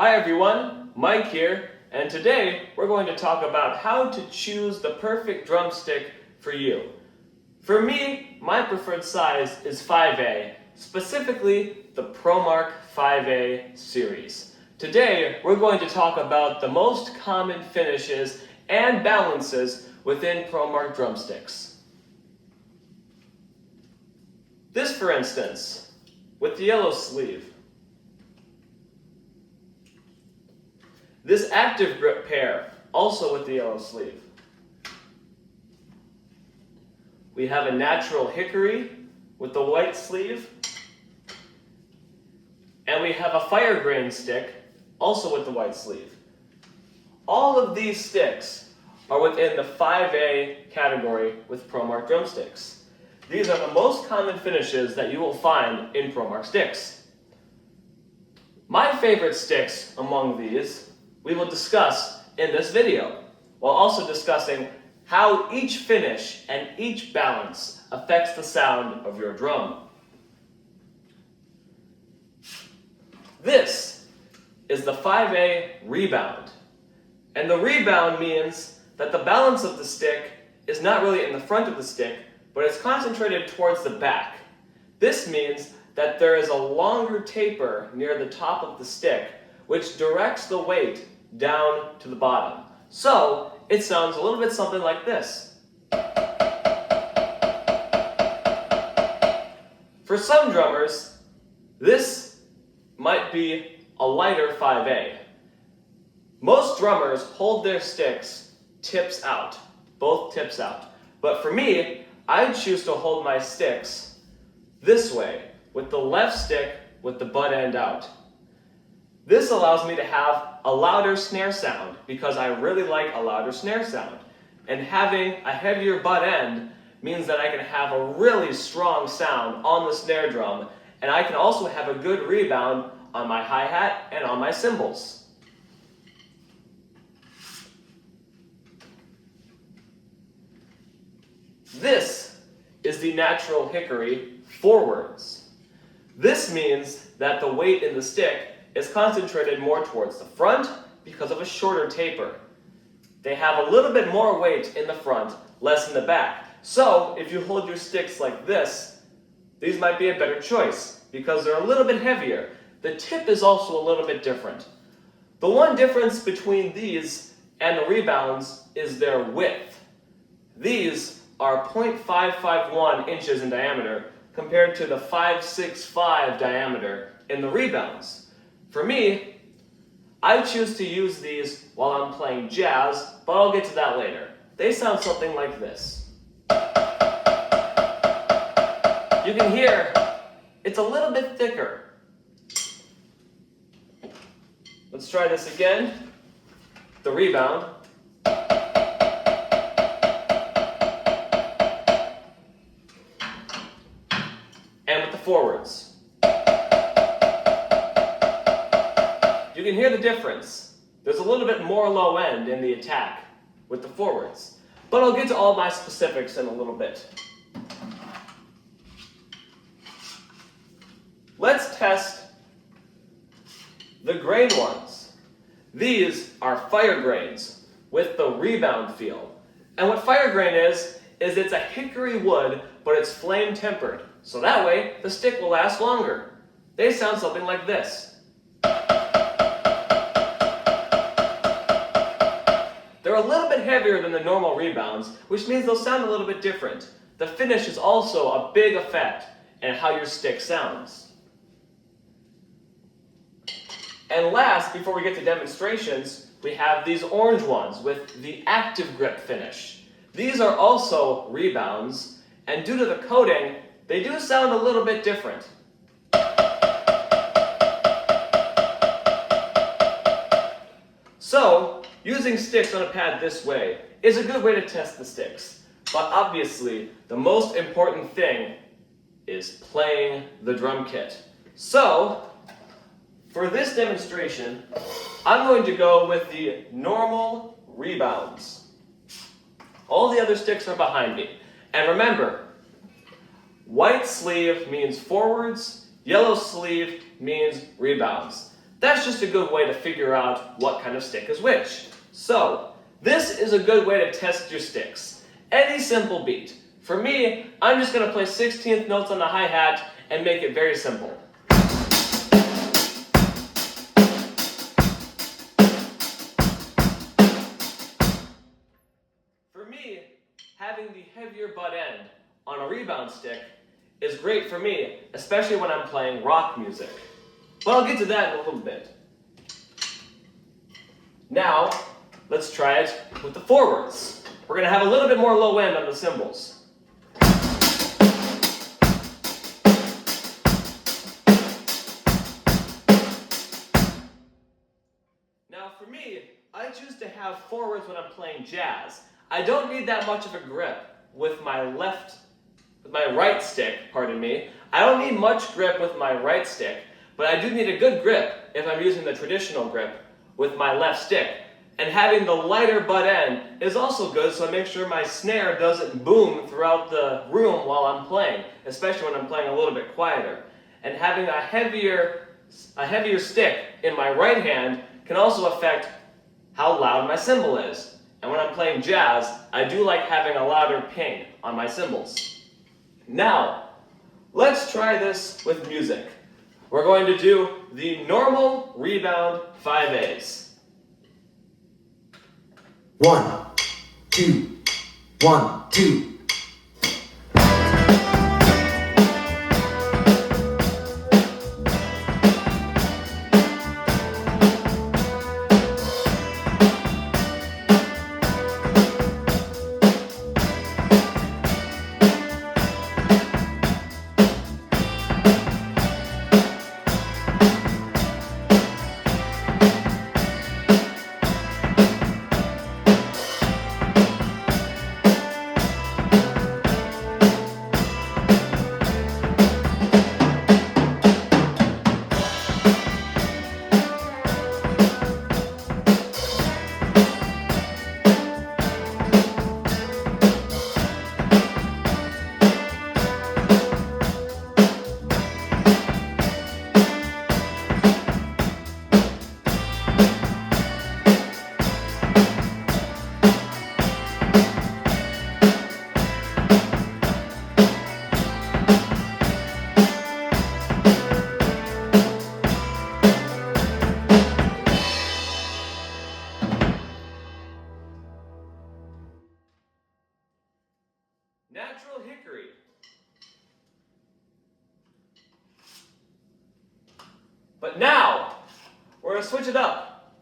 Hi everyone, Mike here, and today we're going to talk about how to choose the perfect drumstick for you. For me, my preferred size is 5A, specifically the Promark 5A series. Today we're going to talk about the most common finishes and balances within Promark drumsticks. This, for instance, with the yellow sleeve. This active grip pair, also with the yellow sleeve. We have a natural hickory with the white sleeve. And we have a fire grain stick, also with the white sleeve. All of these sticks are within the 5A category with Promark drumsticks. These are the most common finishes that you will find in Promark sticks. My favorite sticks among these we will discuss in this video, while also discussing how each finish and each balance affects the sound of your drum. This is the 5A rebound. And the rebound means that the balance of the stick is not really in the front of the stick, but it's concentrated towards the back. This means that there is a longer taper near the top of the stick, which directs the weight down to the bottom. So it sounds a little bit something like this. For some drummers, this might be a lighter 5A. Most drummers hold their sticks tips out, both tips out. But for me, I choose to hold my sticks this way, with the left stick with the butt end out. This allows me to have a louder snare sound because I really like a louder snare sound. And having a heavier butt end means that I can have a really strong sound on the snare drum, and I can also have a good rebound on my hi-hat and on my cymbals. This is the natural hickory forwards. This means that the weight in the stick is concentrated more towards the front because of a shorter taper. They have a little bit more weight in the front, less in the back. So if you hold your sticks like this, these might be a better choice because they're a little bit heavier. The tip is also a little bit different. The one difference between these and the rebounds is their width. These are 0.551 inches in diameter compared to the 565 diameter in the rebounds. For me, I choose to use these while I'm playing jazz, but I'll get to that later. They sound something like this. You can hear it's a little bit thicker. Let's try this again. The rebound. And with the forwards. You can hear the difference. There's a little bit more low end in the attack with the forwards. But I'll get to all my specifics in a little bit. Let's test the grain ones. These are fire grains with the rebound feel. And what fire grain is it's a hickory wood, but it's flame tempered. So that way, the stick will last longer. They sound something like this. They're a little bit heavier than the normal rebounds, which means they'll sound a little bit different. The finish is also a big effect in how your stick sounds. And last, before we get to demonstrations, we have these orange ones with the active grip finish. These are also rebounds, and due to the coating, they do sound a little bit different. So, using sticks on a pad this way is a good way to test the sticks. But obviously, the most important thing is playing the drum kit. So, for this demonstration, I'm going to go with the normal rebounds. All the other sticks are behind me. And remember, white sleeve means forwards, yellow sleeve means rebounds. That's just a good way to figure out what kind of stick is which. So, this is a good way to test your sticks. Any simple beat. For me, I'm just going to play 16th notes on the hi-hat and make it very simple. For me, having the heavier butt end on a rebound stick is great for me, especially when I'm playing rock music. But I'll get to that in a little bit. Now, let's try it with the forwards. We're going to have a little bit more low end on the cymbals. Now for me, I choose to have forwards when I'm playing jazz. I don't need that much of a grip with my right stick, pardon me. I don't need much grip with my right stick, but I do need a good grip if I'm using the traditional grip with my left stick. And having the lighter butt end is also good, so I make sure my snare doesn't boom throughout the room while I'm playing, especially when I'm playing a little bit quieter. And having a heavier stick in my right hand can also affect how loud my cymbal is. And when I'm playing jazz, I do like having a louder ping on my cymbals. Now, let's try this with music. We're going to do the normal rebound 5/8. 1, 2, 1, 2. Natural hickory. But now, we're going to switch it up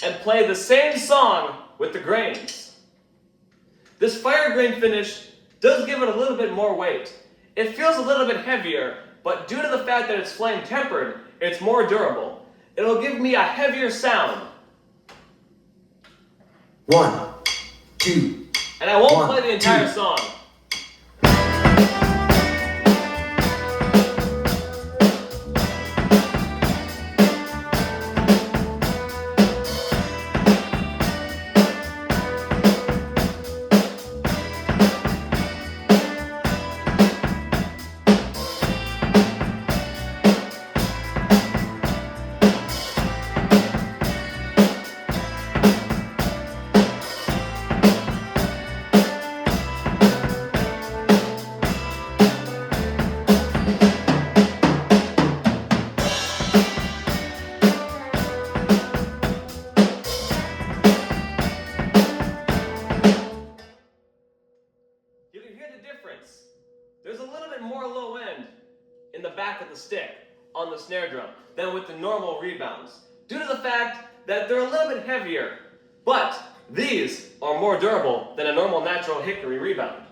and play the same song with the grains. This fire grain finish does give it a little bit more weight. It feels a little bit heavier, but due to the fact that it's flame tempered, it's more durable. It'll give me a heavier sound. 1, 2. And I won't play the entire song. There's a little bit more low end in the back of the stick on the snare drum than with the normal rebounds, due to the fact that they're a little bit heavier, but these are more durable than a normal natural hickory rebound.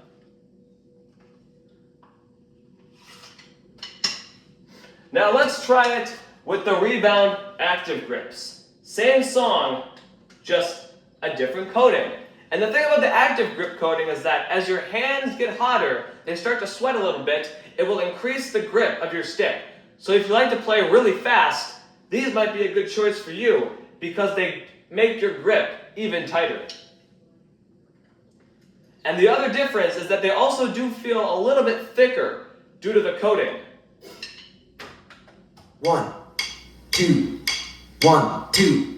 Now let's try it with the rebound active grips. Same song, just a different coating. And the thing about the active grip coating is that as your hands get hotter, they start to sweat a little bit, it will increase the grip of your stick. So if you like to play really fast, these might be a good choice for you because they make your grip even tighter. And the other difference is that they also do feel a little bit thicker due to the coating. 1, 2, 1, 2.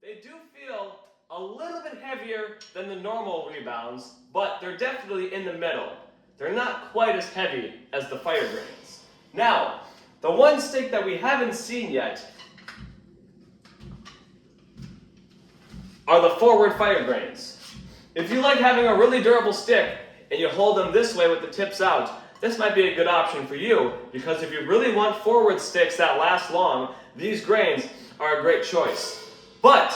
They do feel a little bit heavier than the normal rebounds, but they're definitely in the middle. They're not quite as heavy as the fire grains. Now, the one stick that we haven't seen yet are the forward fire grains. If you like having a really durable stick and you hold them this way with the tips out, this might be a good option for you, because if you really want forward sticks that last long, these grains are a great choice. But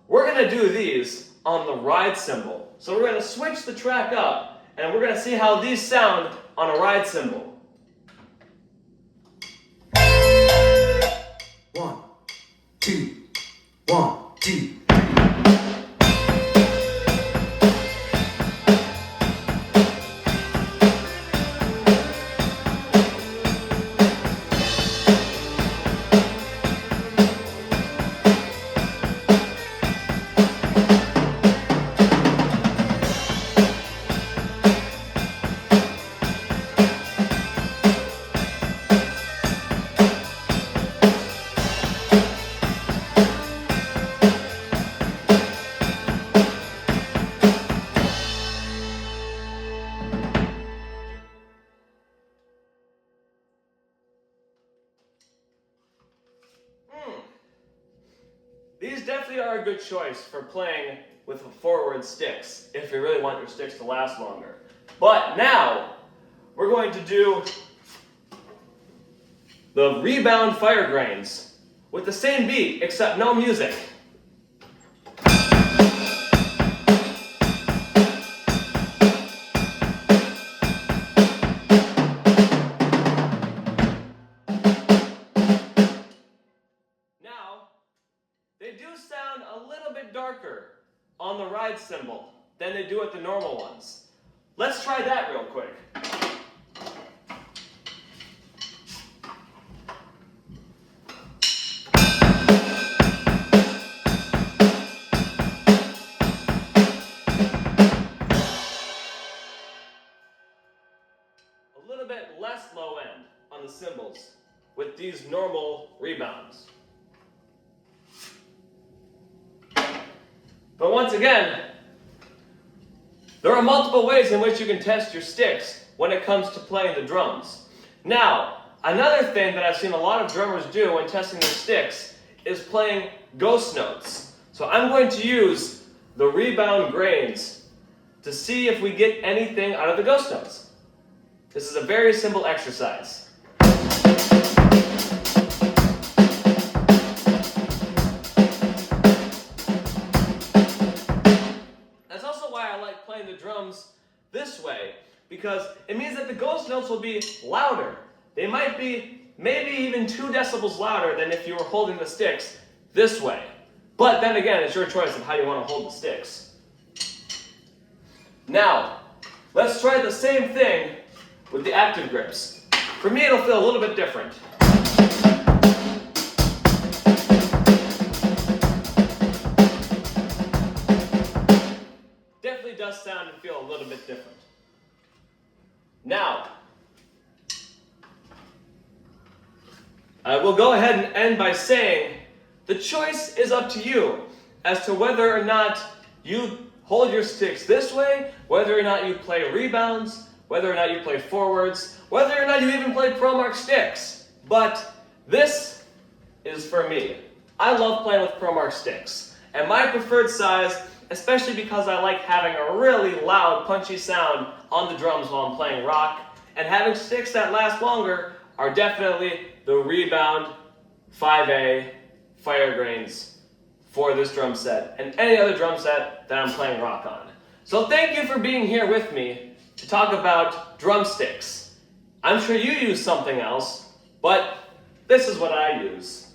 we're going to do these on the ride cymbal. So we're going to switch the track up, and we're going to see how these sound on a ride cymbal. 1, 2, 1, 2. These definitely are a good choice for playing with forward sticks if you really want your sticks to last longer. But now, we're going to do the rebound fire grains with the same beat except no music. They do sound a little bit darker on the ride cymbal than they do at the normal ones. Let's try that real quick. A little bit less low end on the cymbals with these normal rebounds. But once again, there are multiple ways in which you can test your sticks when it comes to playing the drums. Now, another thing that I've seen a lot of drummers do when testing their sticks is playing ghost notes. So I'm going to use the rebound grains to see if we get anything out of the ghost notes. This is a very simple exercise. Playing the drums this way, because it means that the ghost notes will be louder. They might be maybe even 2 decibels louder than if you were holding the sticks this way. But then again, it's your choice of how you want to hold the sticks. Now, let's try the same thing with the active grips. For me, it'll feel a little bit different. Does sound and feel a little bit different. Now, I will go ahead and end by saying the choice is up to you as to whether or not you hold your sticks this way, whether or not you play rebounds, whether or not you play forwards, whether or not you even play Promark sticks. But this is for me. I love playing with Promark sticks, and my preferred size, especially because I like having a really loud, punchy sound on the drums while I'm playing rock, and having sticks that last longer, are definitely the Rebound 5A fire grains for this drum set and any other drum set that I'm playing rock on. So thank you for being here with me to talk about drumsticks. I'm sure you use something else, but this is what I use.